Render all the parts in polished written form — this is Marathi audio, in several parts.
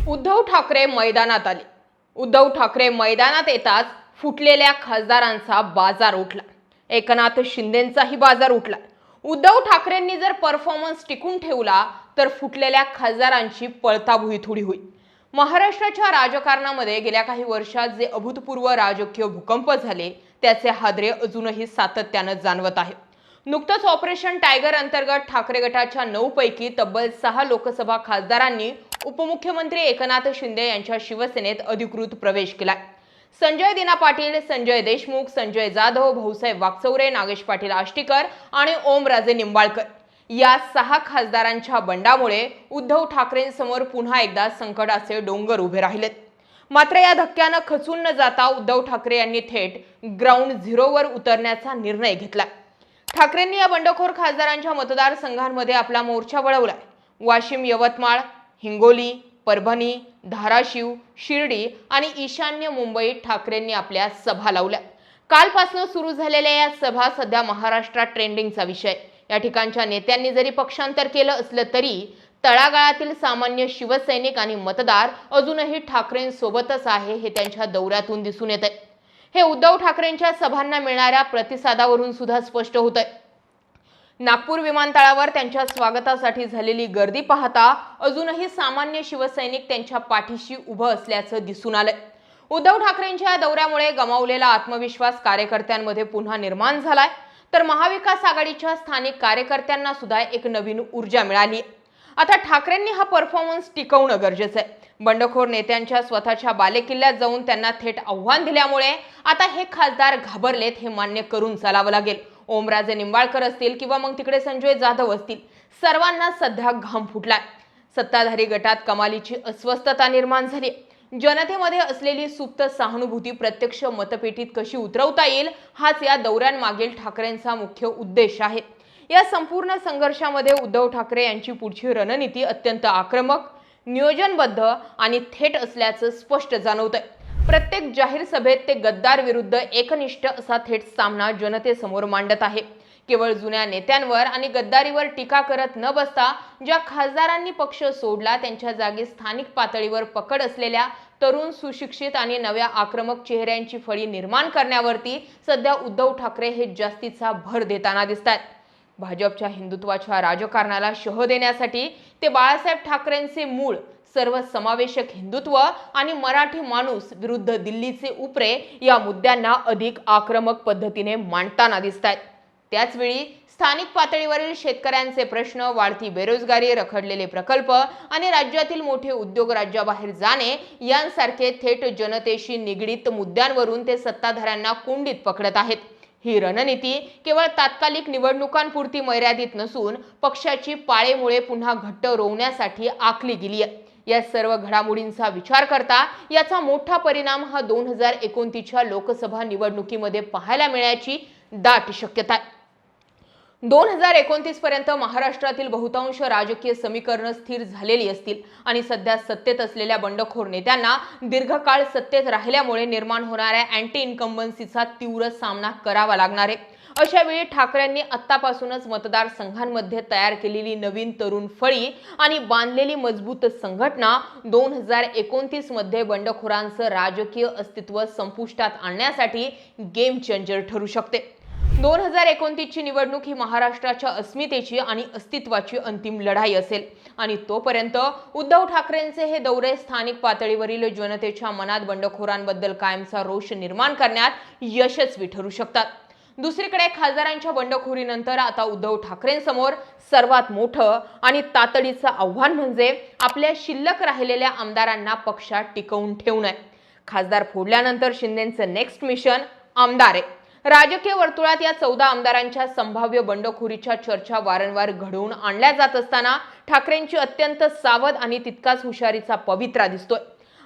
उद्धव ठाकरे मैदानात आले। उद्धव ठाकरे मैदानात येताच फुटलेल्या खासदारांचा बाजार उठला। एकनाथ शिंदेंचाही बाजार उठला। उद्धव ठाकरेंनी जर परफॉर्मन्स टिकून ठेवला तर फुटलेल्या खासदारांची पळताभुई थोडी होईल। महाराष्ट्राच्या राजकारणामध्ये गेल्या काही वर्षात जे अभूतपूर्व राजकीय भूकंप झाले त्याचे हादरे अजूनही सातत्याने जाणवत आहेत। नुकतंच ऑपरेशन टायगर अंतर्गत ठाकरे गटाच्या 9 पैकी तब्बल 6 लोकसभा खासदारांनी उपमुख्यमंत्री एकनाथ शिंदे यांच्या शिवसेनेत अधिकृत प्रवेश केलाय। संजय दिना पाटील, संजय देशमुख, संजय जाधव, भाऊसाहेब वाकचौरे, नागेश पाटील आष्टीकर आणि ओमराजे निंबाळकर या 6 खासदारांच्या बंडामुळे उद्धव ठाकरेंसमोर पुन्हा एकदा संकटाचे डोंगर उभे राहिलेत। मात्र या धक्क्यानं खचून न जाता उद्धव ठाकरे यांनी थेट ग्राउंड झिरोवर उतरण्याचा निर्णय घेतला। ठाकरेंनी या बंडखोर खासदारांच्या मतदारसंघांमध्ये आपला मोर्चा वळवलाय। वाशिम, यवतमाळ, हिंगोली, परभणी, धाराशिव, शिर्डी आणि ईशान्य मुंबईत ठाकरेंनी आपल्या सभा लावल्या। कालपासून सुरू झालेल्या या सभा सध्या महाराष्ट्रात ट्रेंडिंगचा विषय। या ठिकाणच्या नेत्यांनी जरी पक्षांतर केलं असलं तरी तळागाळातील सामान्य शिवसैनिक आणि मतदार अजूनही ठाकरेंसोबतच आहे हे त्यांच्या दौऱ्यातून दिसून येतंय। हे उद्धव ठाकरेंच्या सभांना मिळणाऱ्या प्रतिसादावरून सुद्धा स्पष्ट होतंय। नागपूर विमानतळावर त्यांच्या स्वागतासाठी झालेली गर्दी पाहता अजूनही सामान्य शिवसैनिक त्यांच्या पाठीशी उभं असल्याचं दिसून आलंय। उद्धव ठाकरेंच्या दौऱ्यामुळे गमावलेला आत्मविश्वास कार्यकर्त्यांमध्ये पुन्हा निर्माण झालाय, तर महाविकास आघाडीच्या स्थानिक कार्यकर्त्यांना सुद्धा एक नवीन ऊर्जा मिळाली। आता ठाकरेंनी हा परफॉर्मन्स टिकवणं गरजेचं आहे। बंडखोर नेत्यांच्या स्वतःच्या बालेकिल्ल्यात जाऊन त्यांना थेट आव्हान दिल्यामुळे आता हे खासदार घाबरलेत हे मान्य करून चालावं लागेल। ओमराजे निंबाळकर असतील किंवा मग तिकडे संजय जाधव असतील, सर्वांना सध्या घाम फुटलाय। सत्ताधारी गटात कमालीची अस्वस्थता निर्माण झाली। जनतेमध्ये असलेली सुप्त सहानुभूती प्रत्यक्ष मतपेटीत कशी उतरवता येईल हाच या दौऱ्यांमागील ठाकरेंचा मुख्य उद्देश आहे। या संपूर्ण संघर्षामध्ये उद्धव ठाकरे यांची पुढची रणनीती अत्यंत आक्रमक, नियोजनबद्ध आणि थेट असल्याचं स्पष्ट जाणवतंय। प्रत्येक जाहीर सभेत ते गद्दार विरुद्ध एकनिष्ठ असा थेट सामना जनतेसमोर मांडत आहे। केवळ जुन्या नेत्यांवर आणि गद्दारीवर टीका करत न बसता ज्या खासदारांनी पक्ष सोडला त्यांच्या जागी स्थानिक पातळीवर पकड असलेल्या तरुण, सुशिक्षित आणि नव्या आक्रमक चेहऱ्यांची फळी निर्माण करण्यावरती सध्या उद्धव ठाकरे हे जास्तीचा भर देताना दिसतात। भाजपच्या हिंदुत्वाच्या राजकारणाला शह देण्यासाठी ते बाळासाहेब ठाकरेंचे मूळ सर्वसमावेशक हिंदुत्व आणि मराठी माणूस विरुद्ध दिल्लीचे उपरे या मुद्द्यांना अधिक आक्रमक पद्धतीने मांडताना दिसतात। त्याचवेळी स्थानिक पातळीवरील शेतकऱ्यांचे प्रश्न, वाढती बेरोजगारी, रखडलेले प्रकल्प आणि राज्यातील मोठे उद्योग राज्याबाहेर जाणे यांसारखे थेट जनतेशी निगडीत मुद्द्यांवरून ते सत्ताधाऱ्यांना कोंडीत पकडत आहेत। ही रणनीती केवळ तात्कालिक निवडणुकांपुरती मर्यादित नसून पक्षाची पाळेमुळे पुन्हा घट्ट रोवण्यासाठी आखली गेली आहे। या सर्व घडामोडींचा विचार करता याचा मोठा परिणाम हा 2029च्या लोकसभा निवडणुकीमध्ये पाहायला मिळण्याची दाट शक्यता आहे। 2029 पर्यंत महाराष्ट्रातील बहुतांश राजकीय समीकरणं स्थिर झालेली असतील आणि सध्या सत्तेत असलेल्या बंडखोर नेत्यांना दीर्घकाळ सत्तेत राहिल्यामुळे निर्माण होणाऱ्या अँटी इन्कम्बन्सीचा तीव्र सामना करावा लागणार आहे। अशा वेळी ठाकरेंनी आत्तापासूनच मतदारसंघांमध्ये तयार केलेली नवीन तरुण फळी आणि बांधलेली मजबूत संघटना 2029 मध्ये बंडखोरांचं राजकीय अस्तित्व संपुष्टात आणण्यासाठी गेम चेंजर ठरू शकते। 2029 ची निवडणूक ही महाराष्ट्राच्या अस्मितेची आणि अस्तित्वाची अंतिम लढाई असेल आणि तोपर्यंत उद्धव ठाकरेंचे हे दौरे स्थानिक पातळीवरील जनतेच्या मनात बंडखोरांबद्दल कायमचा रोष निर्माण करण्यात यशस्वी ठरू शकतात। दुसरीकडे खासदारांच्या बंडखोरीनंतर आता उद्धव ठाकरेंसमोर सर्वात मोठं आणि तातडीचं आव्हान म्हणजे आपल्या शिल्लक राहिलेल्या आमदारांना पक्षात टिकवून ठेवणं आहे। खासदार फोडल्यानंतर शिंदेंचं नेक्स्ट मिशन आमदार आहे। राजकीय वर्तुळात या 14 आमदारांच्या संभाव्य बंडखोरीच्या चर्चा वारंवार घडवून आणल्या जात असताना ठाकरेंची अत्यंत सावध आणि तितकाच हुशारीचा पवित्रा दिसतोय।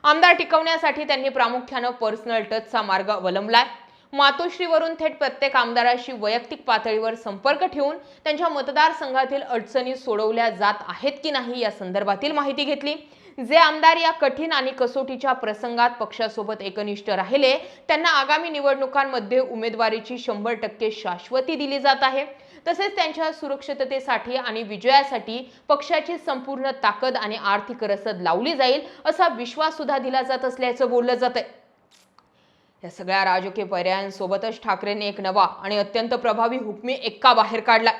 आमदार टिकवण्यासाठी त्यांनी प्रामुख्याने पर्सनल टचचा मार्ग अवलंबलाय। मातोश्रीवरून थेट प्रत्येक आमदाराशी वैयक्तिक पातळीवर संपर्क ठेवून त्यांच्या मतदारसंघातील अडचणी सोडवल्या जात आहेत की नाही या संदर्भातील माहिती घेतली। जे आमदार या कठीण आणि कसोटीच्या प्रसंगात पक्षासोबत एकनिष्ठ राहिले त्यांना आगामी निवडणुकांमध्ये उमेदवारीची 100% शाश्वती दिली जात आहे। तसेच त्यांच्या सुरक्षिततेसाठी आणि विजयासाठी पक्षाची संपूर्ण ताकद आणि आर्थिक रसद लावली जाईल असा विश्वास सुद्धा दिला जात असल्याचं बोललं जातंय। या सगळ्या राजकीय पर्यायांसोबतच ठाकरेंनी एक नवा आणि अत्यंत प्रभावी हुकमी एक्का बाहेर काढला,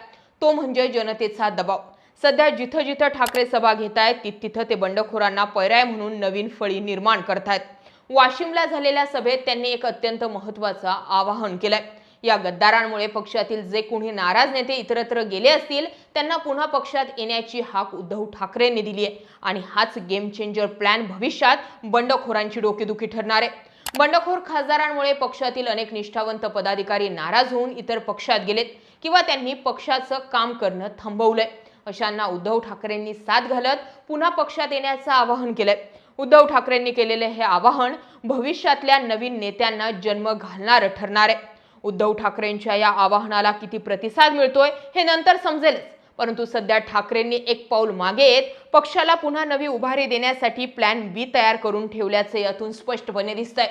तो म्हणजे जनतेचा दबाव। सध्या जिथं जिथं ठाकरे सभा घेतायत तिथं ते बंडखोरांना पर्याय म्हणून नवीन फळी निर्माण करतायत। वाशिमला झालेल्या सभेत त्यांनी एक अत्यंत महत्त्वाचं आवाहन केलंय। या गद्दारांमुळे पक्षातील जे कोणी नाराज नेते इतरत्र गेले असतील त्यांना पुन्हा पक्षात येण्याची हाक उद्धव ठाकरेंनी दिली आहे आणि हाच गेम चेंजर प्लॅन भविष्यात बंडखोरांची डोकेदुखी ठरणार आहे। बंडखोर खासदारांमुळे पक्षातील अनेक निष्ठावंत पदाधिकारी नाराज होऊन इतर पक्षात गेलेत किंवा त्यांनी पक्षाचं काम करणं थांबवलंय। अशांना उद्धव ठाकरेंनी साथ घालत पुन्हा पक्षात येण्याचं आवाहन केलंय। उद्धव ठाकरेंनी केलेले हे आवाहन भविष्यातल्या नवीन नेत्यांना जन्म घालणारं ठरणार आहे। उद्धव ठाकरेंच्या या आवाहनाला किती प्रतिसाद मिळतोय हे नंतर समजेलच, परंतु सध्या ठाकरेंनी एक पाऊल मागे येत पक्षाला पुन्हा नवी उभारी देण्यासाठी प्लॅन बी तयार करून ठेवल्याचे यातून स्पष्टपणे दिसतंय।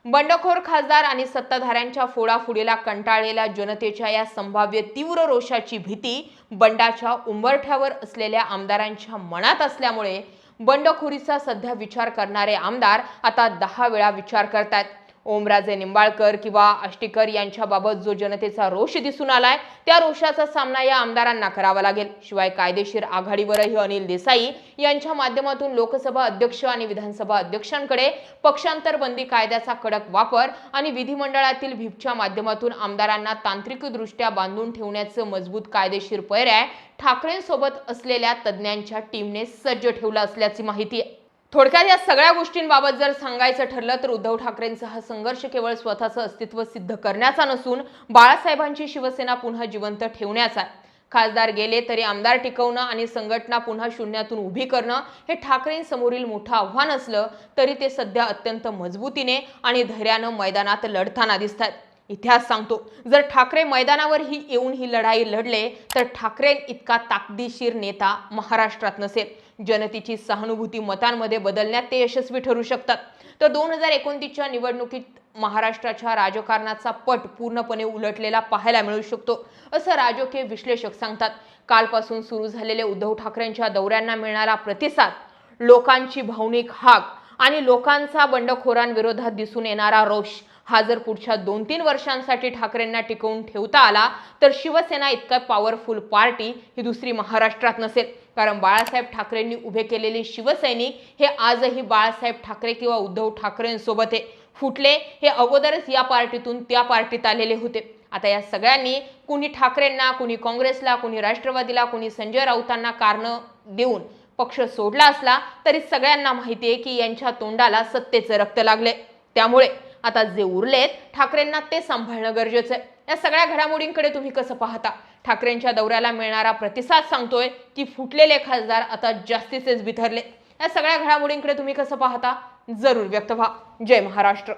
बंडखोर खासदार आणि सत्ताधाऱ्यांच्या फोडाफोडीला कंटाळलेल्या जनतेच्या या संभाव्य तीव्र रोषाची भीती बंडाच्या उंबरठ्यावर असलेल्या आमदारांच्या मनात असल्यामुळे बंडखोरीचा सध्या विचार करणारे आमदार आता 10 वेळा विचार करतात। ओमराजे निंबाळकर किंवा आष्टीकर यांच्याबाबत जो जनतेचा रोष दिसून आलाय त्या रोषाचा सामना या आमदारांना करावा लागेल। शिवाय कायदेशीर आघाडीवरही अनिल देसाई यांच्या माध्यमातून लोकसभा अध्यक्ष आणि विधानसभा अध्यक्षांकडे पक्षांतर बंदी कायद्याचा कडक वापर आणि विधिमंडळातील व्हीपच्या माध्यमातून आमदारांना तांत्रिकदृष्ट्या बांधून ठेवण्याचं मजबूत कायदेशीर पर्याय ठाकरेंसोबत असलेल्या तज्ज्ञांच्या टीमने सज्ज ठेवला असल्याची माहिती आहे। थोडक्यात या सगळ्या गोष्टींबाबत जर सांगायचं ठरलं तर उद्धव ठाकरेंचा हा संघर्ष केवळ स्वतःचं अस्तित्व सिद्ध करण्याचा नसून बाळासाहेबांची शिवसेना पुन्हा जिवंत ठेवण्याचा। खासदार गेले तरी आमदार टिकवणं आणि संघटना पुन्हा शून्यातून उभी करणं हे ठाकरेंसमोरील मोठं आव्हान असलं तरी ते सध्या अत्यंत मजबूतीने आणि धैर्यानं मैदानात लढताना दिसतात। इतिहास सांगतो, जर ठाकरे मैदानावर येऊन ही लढाई लढले तर ठाकरे इतका ताकदीशीर नेता महाराष्ट्रात नसेल। जनतेची सहानुभूती मतांमध्ये बदलण्यात ते यशस्वी ठरू शकतात। तर 2029च्या निवडणुकीत महाराष्ट्राच्या राजकारणाचा पट पूर्णपणे उलटलेला पाहायला मिळू शकतो असं राजकीय विश्लेषक सांगतात। कालपासून सुरू झालेले उद्धव ठाकरेंच्या दौऱ्यांना मिळणारा प्रतिसाद, लोकांची भावनिक हाक आणि लोकांचा बंडखोरांविरोधात दिसून येणारा रोष हा जर पुढच्या 2-3 वर्षांसाठी ठाकरेंना टिकवून ठेवता आला तर शिवसेना इतका पॉवरफुल पार्टी ही दुसरी महाराष्ट्रात नसेल। कारण बाळासाहेब ठाकरेंनी उभे केलेले शिवसैनिक हे आजही बाळासाहेब ठाकरे किंवा उद्धव ठाकरेंसोबत आहे। फुटले हे अगोदरच या पार्टीतून त्या पार्टीत आलेले होते। आता या सगळ्यांनी कुणी ठाकरेंना, कुणी काँग्रेसला, कुणी राष्ट्रवादीला, कुणी संजय राऊतांना कारणं देऊन पक्ष सोडला असला तरी सगळ्यांना माहिती आहे की यांच्या तोंडाला सत्तेचं रक्त लागले। त्यामुळे आता जे उरलेत ठाकरेंना ते सांभाळणं गरजेचं आहे। या सगळ्या घडामोडींकडे तुम्ही कसं पाहता? ठाकरेंच्या दौऱ्याला मिळणारा प्रतिसाद सांगतोय की फुटलेले खासदार आता जास्तीचेच बिथरले? या सगळ्या घडामोडींकडे तुम्ही कसं पाहता? जरूर व्यक्त व्हा। जय महाराष्ट्र।